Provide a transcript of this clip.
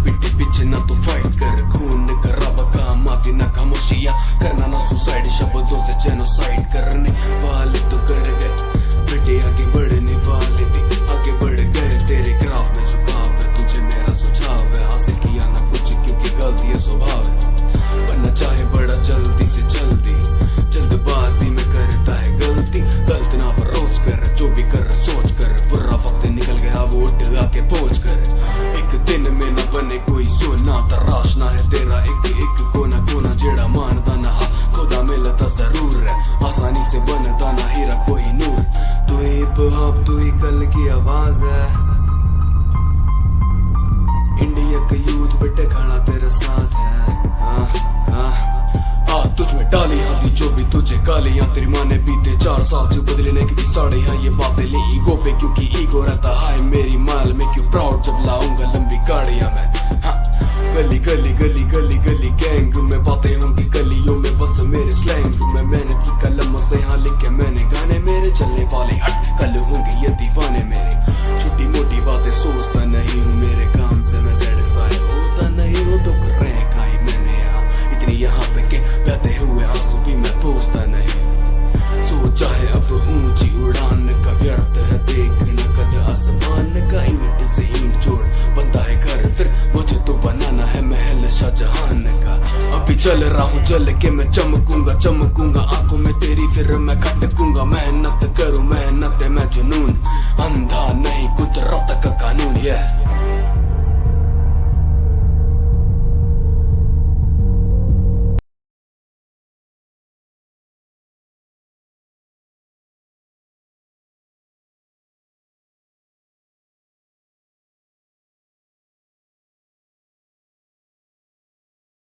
पीठी पीछे ना तो फाइट कर, खून कर बका माफी ना खामोशियां करना ना सुसाइड, शब्दों से जेनोसाइड करने वाले तो कर गए बेटे, आगे बढ़ने वाले भी आगे बढ़ गए। तेरे ग्राफ में झुकाव है, तुझे मेरा सुझाव है, हासिल किया ना कुछ क्योंकि गलती है स्वभाव है। बनना चाहे बड़ा जल्दी से जल्दी, जल्दबाजी में करता है गलती, गलत ना फरोज कर, जो भी कर सोच कर, बुरा वक्त निकल गया वो उठ आके पहुंच कर। एक दिन में न बने कोई सोना, तराशना है तेरा एक एक कोना कोना, जेड़ा मानदा ना खुदा मिलता जरूर है, आसानी से बनता ना हीरा कोई नूर। तू ही पहाब तू ही कल की आवाज है, इंडिया का यूथ बेटे खाना तेरा साथ है। तुझ में डाली हाँ जो भी तुझे गालियां, तेरी माँ ने बीते 4 साल से बदलने की साड़ी, हाँ ये बातें ले ईगो पे क्योंकि ईगो रहता है मेरी माल में, क्यों प्राउड जब लाऊंगा लंबी गाड़ियां मैं। गली गली गली गली गली गैंग में बातें होंगी गलियों में, बस मेरे स्लैंग में मेहनत की कलम से यहाँ लिखे मैंने गाने, मेरे चलने वाले हट कल होंगे ये दीवाने मेरे। छोटी मोटी बातें सोचता नहीं हूँ, मेरे काम से मैं सेटिस्फाई होता नहीं हूँ, तो कर खाई मैंने यहाँ इतनी यहाँ पे के बहते हुए आंसू भी मैं पूछता नहीं। सोचा है अब ऊंची उड़ान का, व्यर्थ है देखना कद आसमान का, ईंट से ईंट जोड़ बनता है घर, फिर मुझे तो बनाना है महल शाहजहान का। अभी चल रहा हूँ चल के मैं चमकूंगा चमकूंगा, आंखों में तेरी फिर मैं खटकूंगा, मेहनत करूँ मेहनत है मैं जुनून, अंधा नहीं कुदरत का कानून।